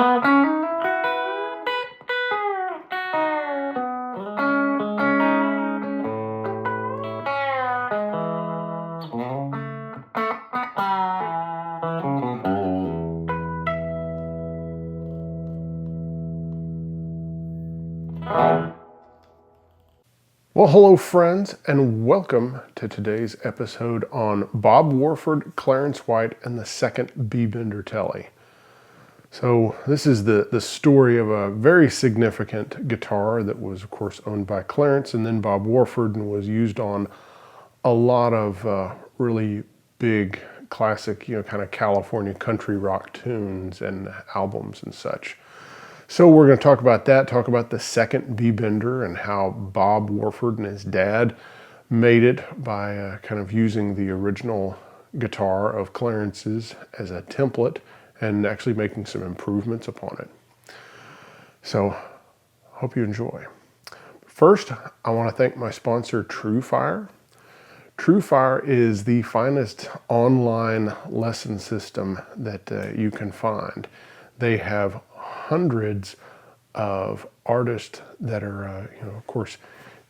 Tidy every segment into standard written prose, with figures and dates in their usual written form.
Well, hello friends, and welcome to today's episode on Bob Warford, Clarence White, and the second B-Bender Tele. So this is the story of a very significant guitar that was, of course, owned by Clarence and then Bob Warford, and was used on a lot of really big classic, kind of California country rock tunes and albums and such. So we're going to talk about that, talk about the second B-Bender and how Bob Warford and his dad made it by kind of using the original guitar of Clarence's as a template and actually making some improvements upon it. So, hope you enjoy. First, I want to thank my sponsor, TrueFire. TrueFire is the finest online lesson system that you can find. They have hundreds of artists that are, of course,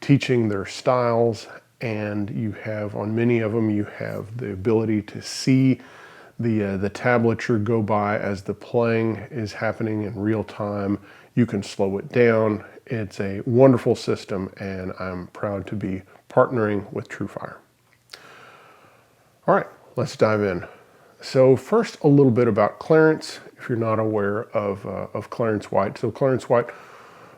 teaching their styles, and you have, on many of them, you have the ability to see the tablature go by as the playing is happening in real time. You can slow it down. It's a wonderful system, and I'm proud to be partnering with TrueFire. All right, let's dive in. So first, a little bit about Clarence, if you're not aware of Clarence White. So Clarence White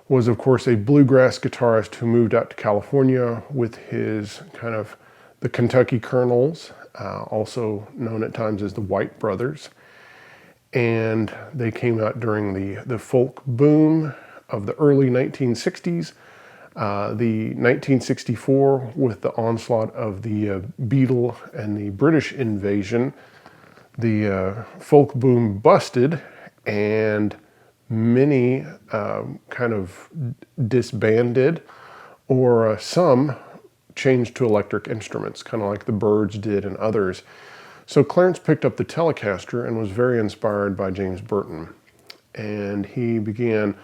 was, of course, a bluegrass guitarist who moved out to California with his kind of the Kentucky Colonels, also known at times as the White Brothers. And they came out during the folk boom of the early 1960s. The 1964, with the onslaught of the Beatle and the British invasion, the folk boom busted, and many kind of disbanded, or some changed to electric instruments, kind of like the Byrds did and others. So Clarence picked up the Telecaster and was very inspired by James Burton. And he began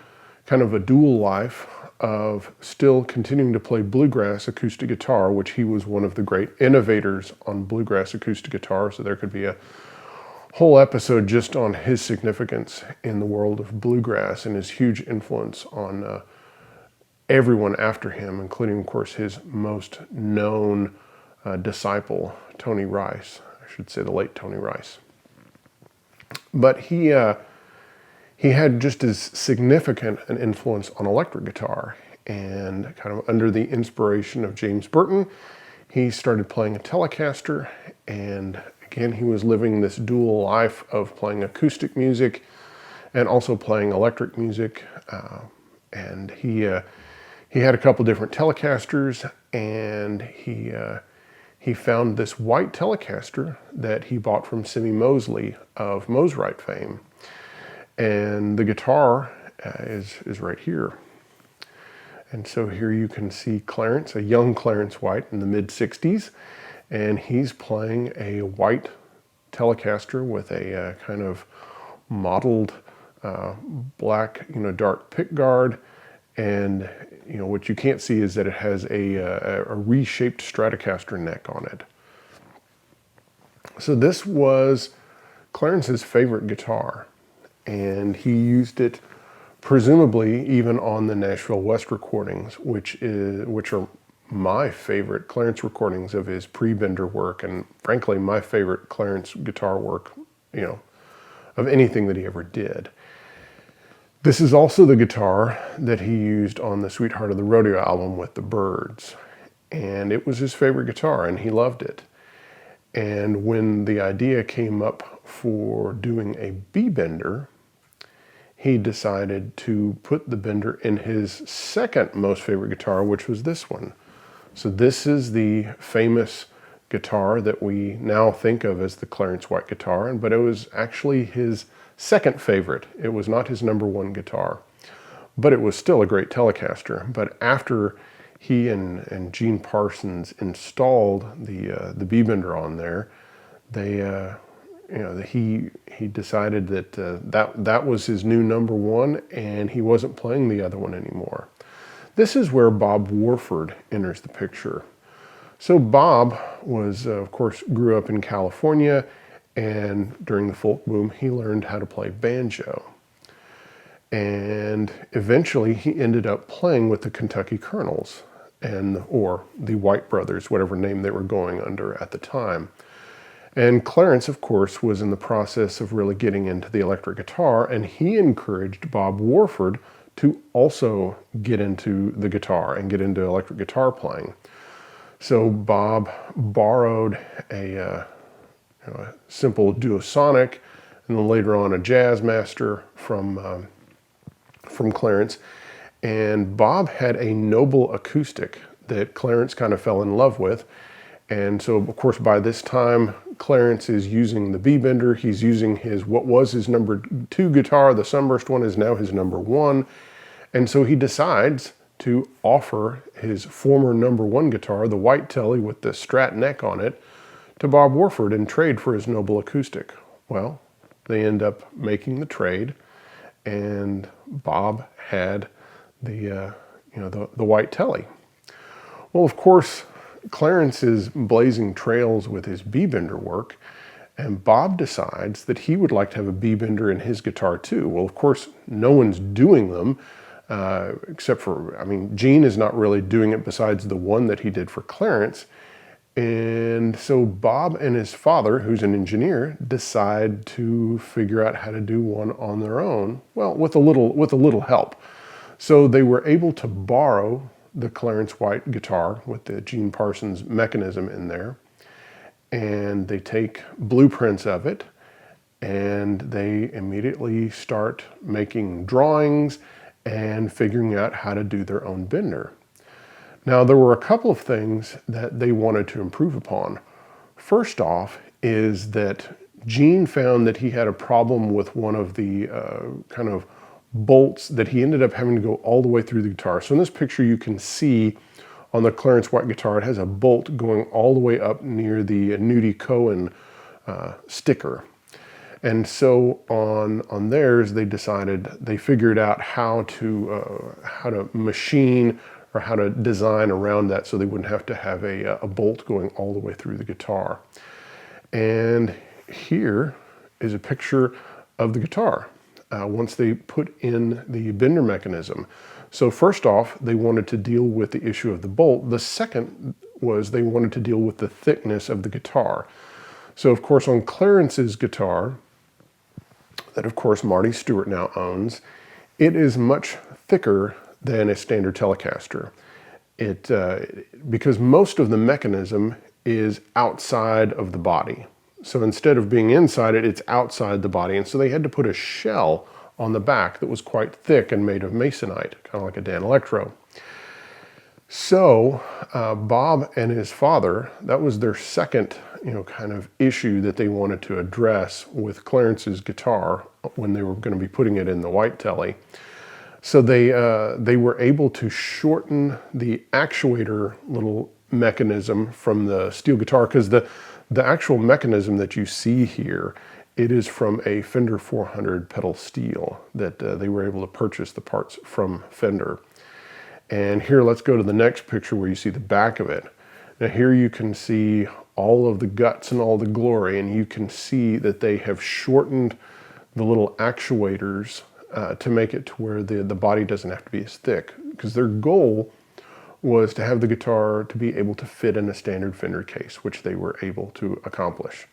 kind of a dual life of still continuing to play bluegrass acoustic guitar, which he was one of the great innovators on bluegrass acoustic guitar. So there could be a whole episode just on his significance in the world of bluegrass and his huge influence on everyone after him, including, of course, his most known disciple, Tony Rice. I should say the late Tony Rice. But he had just as significant an influence on electric guitar, and kind of under the inspiration of James Burton, he started playing a Telecaster, and again, he was living this dual life of playing acoustic music and also playing electric music. And he had a couple different Telecasters, and he found this white Telecaster that he bought from Simi Mosley of Mosrite fame. And the guitar is right here. And so here you can see Clarence, a young Clarence White in the mid-60s, and he's playing a white Telecaster with a kind of mottled black, dark pickguard. And, what you can't see is that it has a reshaped Stratocaster neck on it. So this was Clarence's favorite guitar, and he used it presumably even on the Nashville West recordings, which are my favorite Clarence recordings of his pre-Bender work, and frankly my favorite Clarence guitar work, of anything that he ever did. This is also the guitar that he used on the Sweetheart of the Rodeo album with the Byrds, and it was his favorite guitar, and he loved it. And when the idea came up for doing a B-Bender, he decided to put the Bender in his second most favorite guitar, which was this one. So this is the famous guitar that we now think of as the Clarence White guitar, but it was actually his second favorite. It was not his number one guitar, but it was still a great Telecaster. But after he and Gene Parsons installed the B-Bender on there, they that he decided that that was his new number one, and he wasn't playing the other one anymore. This is where Bob Warford enters the picture. So Bob was, of course, grew up in California, and during the folk boom, he learned how to play banjo. And eventually he ended up playing with the Kentucky Colonels, or the White Brothers, whatever name they were going under at the time. And Clarence, of course, was in the process of really getting into the electric guitar, and he encouraged Bob Warford to also get into the guitar and get into electric guitar playing. So Bob borrowed a simple duosonic, and then later on a jazz master from Clarence. And Bob had a Nobel acoustic that Clarence kind of fell in love with. And so, of course, by this time, Clarence is using the B-Bender. He's using what was his number 2 guitar. The sunburst one is now his number 1. And so he decides to offer his former number 1 guitar, the White Tele with the Strat neck on it, to Bob Warford in trade for his Nobel acoustic. Well, they end up making the trade, and Bob had the White Tele. Well, of course, Clarence is blazing trails with his B-Bender work, and Bob decides that he would like to have a B-Bender in his guitar too. Well, of course, no one's doing them, except for, Gene is not really doing it besides the one that he did for Clarence. And so Bob and his father, who's an engineer, decide to figure out how to do one on their own, well, with a little help. So they were able to borrow the Clarence White guitar with the Gene Parsons mechanism in there, and they take blueprints of it, and they immediately start making drawings and figuring out how to do their own bender. Now, there were a couple of things that they wanted to improve upon. First off is that Gene found that he had a problem with one of the kind of bolts that he ended up having to go all the way through the guitar. So in this picture, you can see on the Clarence White guitar, it has a bolt going all the way up near the Nudie Cohen sticker. And so on theirs, they figured out how to machine or how to design around that so they wouldn't have to have a bolt going all the way through the guitar. And here is a picture of the guitar once they put in the bender mechanism. So first off, they wanted to deal with the issue of the bolt. The second was they wanted to deal with the thickness of the guitar. So of course on Clarence's guitar, that of course Marty Stewart now owns, it is much thicker than a standard Telecaster. Because most of the mechanism is outside of the body. So instead of being inside it, it's outside the body. And so they had to put a shell on the back that was quite thick and made of masonite, kind of like a Dan Electro. So Bob and his father, that was their second kind of issue that they wanted to address with Clarence's guitar when they were going to be putting it in the White Tele. So they were able to shorten the actuator little mechanism from the steel guitar, because the actual mechanism that you see here, it is from a Fender 400 pedal steel that they were able to purchase the parts from Fender. And here, let's go to the next picture where you see the back of it. Now here you can see all of the guts and all the glory, and you can see that they have shortened the little actuators to make it to where the body doesn't have to be as thick, because their goal was to have the guitar to be able to fit in a standard Fender case, which they were able to accomplish.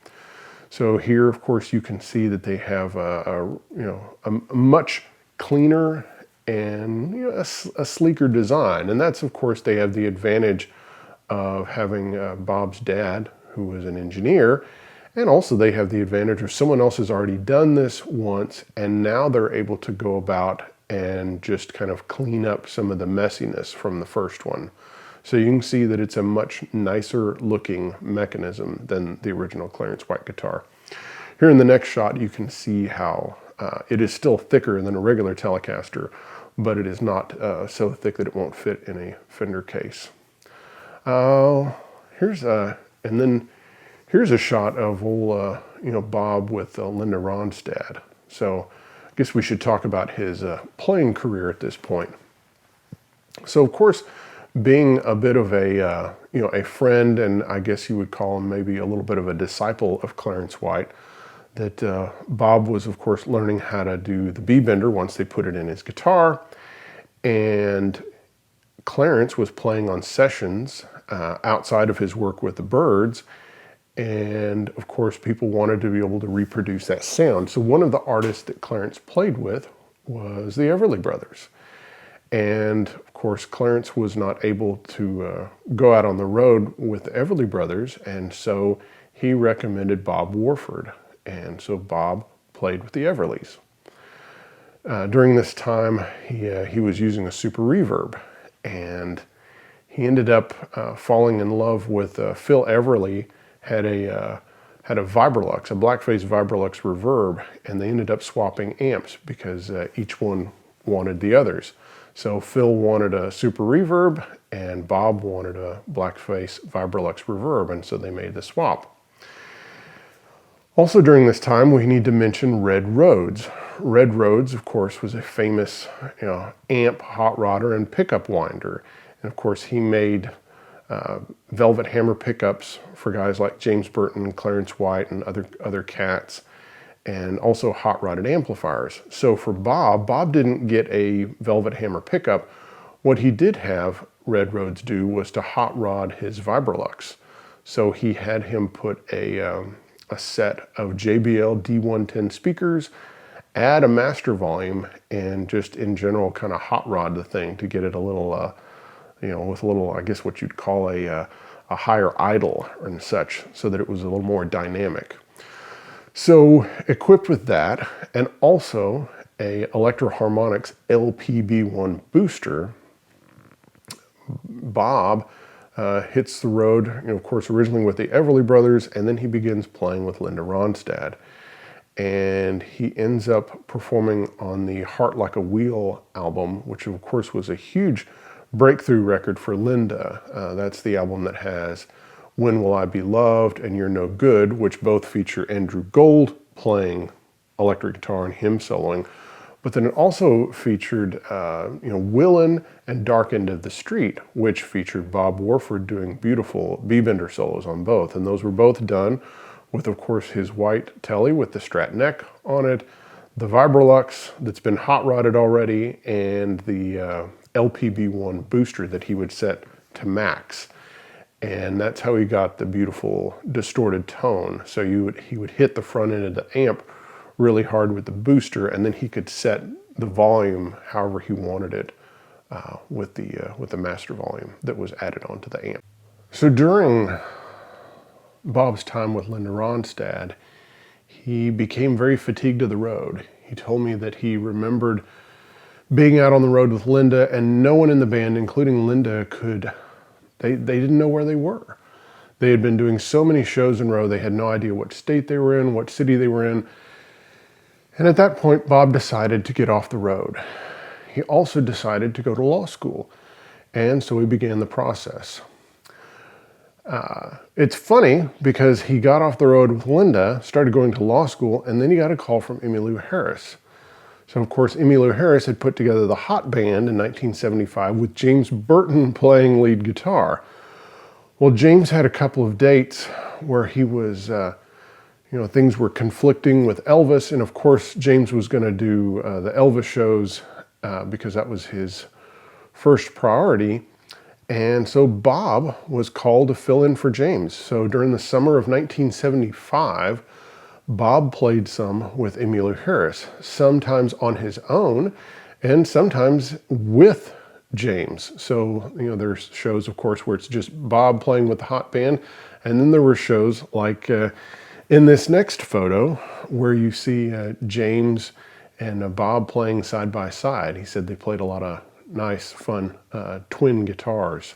So here, of course, you can see that they have a much cleaner and a sleeker design. And that's, of course, they have the advantage of having Bob's dad, who was an engineer, and also they have the advantage of someone else has already done this once, and now they're able to go about and just kind of clean up some of the messiness from the first one. So you can see that it's a much nicer looking mechanism than the original Clarence White guitar. Here in the next shot, you can see how it is still thicker than a regular Telecaster, but it is not so thick that it won't fit in a Fender case. Here's a shot of old Bob with Linda Ronstadt. So I guess we should talk about his playing career at this point. So of course, being a bit of a friend, and I guess you would call him maybe a little bit of a disciple of Clarence White, that Bob was of course learning how to do the B-bender once they put it in his guitar, and Clarence was playing on sessions outside of his work with the Byrds, and of course people wanted to be able to reproduce that sound. So one of the artists that Clarence played with was the Everly Brothers. And of course, Clarence was not able to go out on the road with the Everly Brothers, and so he recommended Bob Warford. And so Bob played with the Everlys. During this time, he was using a super reverb, and he ended up falling in love with Phil Everly. Had a Vibrolux, a blackface Vibrolux reverb, and they ended up swapping amps because each one wanted the others. So Phil wanted a super reverb and Bob wanted a blackface Vibrolux reverb, and so they made the swap. Also during this time, we need to mention Red Rhodes. Red Rhodes, of course, was a famous amp, hot rodder, and pickup winder. And of course, he made velvet hammer pickups for guys like James Burton, Clarence White, and other cats, and also hot rodded amplifiers. So for Bob didn't get a velvet hammer pickup. What he did have Red Rhodes do was to hot rod his Vibrolux. So he had him put a set of JBL D110 speakers, add a master volume, and just in general kind of hot rod the thing to get it a little, with a little, I guess what you'd call a higher idle and such, so that it was a little more dynamic. So equipped with that, and also a Electro Harmonix LPB1 booster, Bob hits the road, of course, originally with the Everly Brothers, and then he begins playing with Linda Ronstadt. And he ends up performing on the Heart Like a Wheel album, which of course was a huge breakthrough record for Linda. That's the album that has When Will I Be Loved and You're No Good, which both feature Andrew Gold playing electric guitar and him soloing. But then it also featured Willin and Dark End of the Street, which featured Bob Warford doing beautiful B-bender solos on both. And those were both done with, of course, his white Tele with the Strat neck on it, the Vibrolux that's been hot rodded already, and the LPB1 booster that he would set to max. And that's how he got the beautiful distorted tone. So he would hit the front end of the amp really hard with the booster, and then he could set the volume however he wanted it with the master volume that was added onto the amp. So during Bob's time with Linda Ronstadt, he became very fatigued of the road. He told me that he remembered being out on the road with Linda, and no one in the band, including Linda, they didn't know where they were. They had been doing so many shows in a row, they had no idea what state they were in, what city they were in. And at that point, Bob decided to get off the road. He also decided to go to law school, and so he began the process. It's funny because he got off the road with Linda, started going to law school, and then he got a call from Emmylou Harris. So of course, Emmylou Harris had put together the Hot Band in 1975 with James Burton playing lead guitar. Well, James had a couple of dates where he was, things were conflicting with Elvis, and of course, James was going to do the Elvis shows because that was his first priority. And so Bob was called to fill in for James. So during the summer of 1975, Bob played some with Emmylou Harris, sometimes on his own and sometimes with James. So, there's shows, of course, where it's just Bob playing with the Hot Band. And then there were shows like in this next photo where you see James and Bob playing side by side. He said they played a lot of nice, fun twin guitars.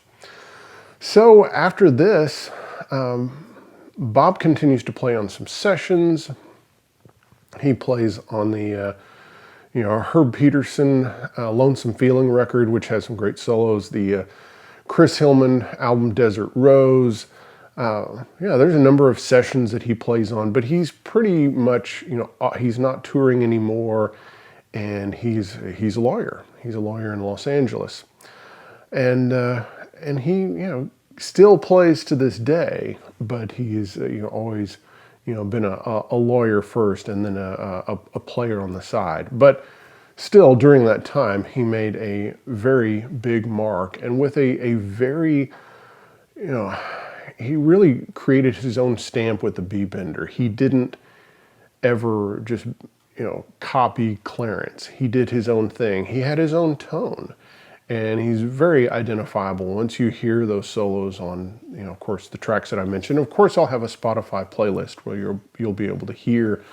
So after this, Bob continues to play on some sessions. He plays on the Herb Pedersen Lonesome Feeling record, which has some great solos. The Chris Hillman album Desert Rose, Yeah, there's a number of sessions that he plays on, but he's pretty much, he's not touring anymore, and he's a lawyer. He's a lawyer in Los Angeles, and he, still plays to this day, but he's always, been a lawyer first, and then a player on the side. But still, during that time, he made a very big mark, and with a very, he really created his own stamp with the B-Bender. He didn't ever just, copy Clarence. He did his own thing. He had his own tone, and he's very identifiable. Once you hear those solos on, of course, the tracks that I mentioned. Of course, I'll have a Spotify playlist where you'll be able to hear,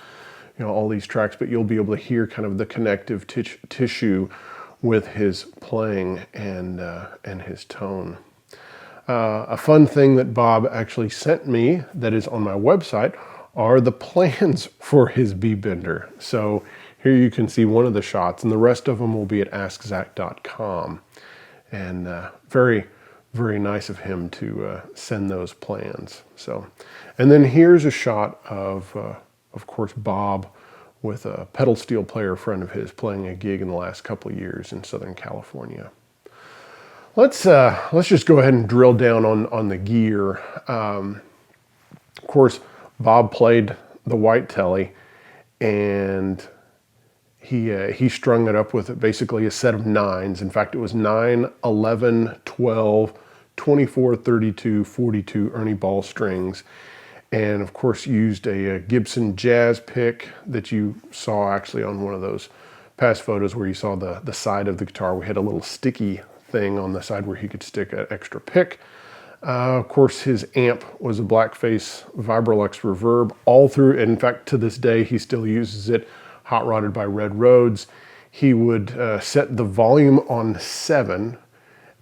all these tracks, but you'll be able to hear kind of the connective tissue with his playing and his tone. A fun thing that Bob actually sent me that is on my website are the plans for his B-Bender. So here you can see one of the shots, and the rest of them will be at askzach.com. And very, very nice of him to send those plans. So, and then here's a shot of course, Bob with a pedal steel player friend of his playing a gig in the last couple of years in Southern California. Let's just go ahead and drill down on the gear. Of course, Bob played the White Tele, and he strung it up with basically a set of nines. In fact, it was 9, 11, 12, 24, 32, 42 Ernie Ball strings. And of course used a Gibson jazz pick that you saw actually on one of those past photos where you saw the side of the guitar. We had a little sticky thing on the side where he could stick an extra pick. Of course, his amp was a Blackface Vibrolux Reverb all through. And in fact, to this day, he still uses it, hot rodded by Red Rhodes. He would set the volume on 7,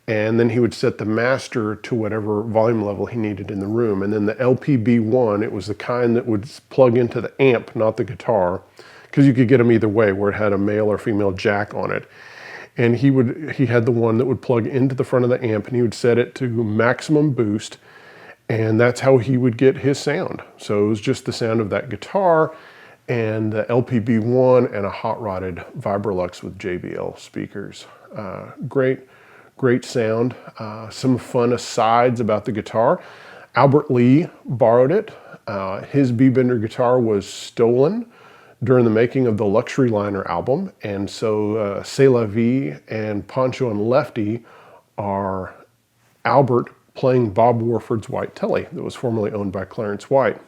and then he would set the master to whatever volume level he needed in the room. And then the LPB1, it was the kind that would plug into the amp, not the guitar, because you could get them either way, where it had a male or female jack on it. And he had the one that would plug into the front of the amp, and he would set it to maximum boost, and that's how he would get his sound. So it was just the sound of that guitar and the LPB1 and a hot rodded Vibrolux with JBL speakers. Great sound. Some fun asides about the guitar. Albert Lee borrowed it. His B-Bender guitar was stolen during the making of the Luxury Liner album, and so C'est La Vie and Poncho and Lefty are Albert playing Bob Warford's White Tele that was formerly owned by Clarence White.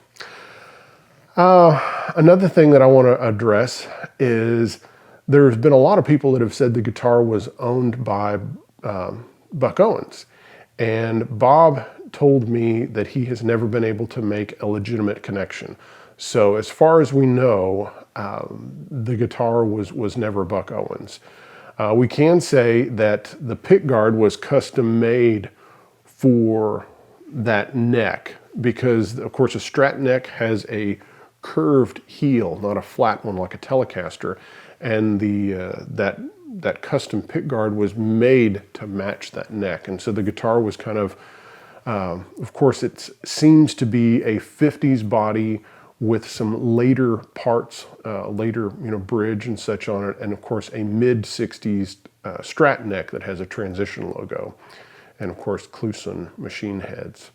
Another thing that I want to address is there's been a lot of people that have said the guitar was owned by Buck Owens, and Bob told me that he has never been able to make a legitimate connection. So as far as we know, the guitar was never Buck Owens. We can say that the pick guard was custom made for that neck because, of course, a Strat neck has a curved heel, not a flat one like a Telecaster, and that custom pick guard was made to match that neck. And so the guitar was kind of course, it seems to be a 50s body with some later parts, later bridge and such on it, and of course a mid-60s Strat neck that has a transition logo, and of course Kluson machine heads.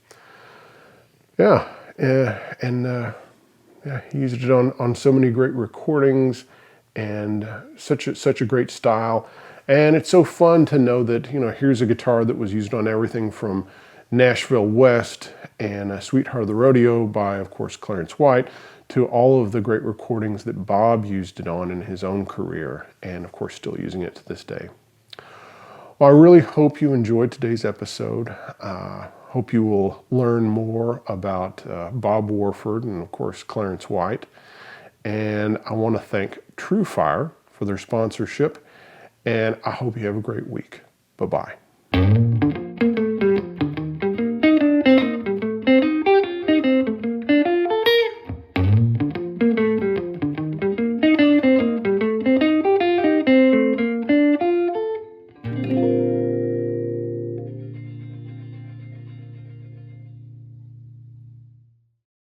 Yeah, he used it on so many great recordings, and such a great style. And it's so fun to know that here's a guitar that was used on everything from Nashville West and Sweetheart of the Rodeo by, of course, Clarence White, to all of the great recordings that Bob used it on in his own career, and of course still using it to this day. Well, I really hope you enjoyed today's episode. Hope you will learn more about Bob Warford and, of course, Clarence White. And I want to thank TrueFire for their sponsorship, and I hope you have a great week. Bye-bye.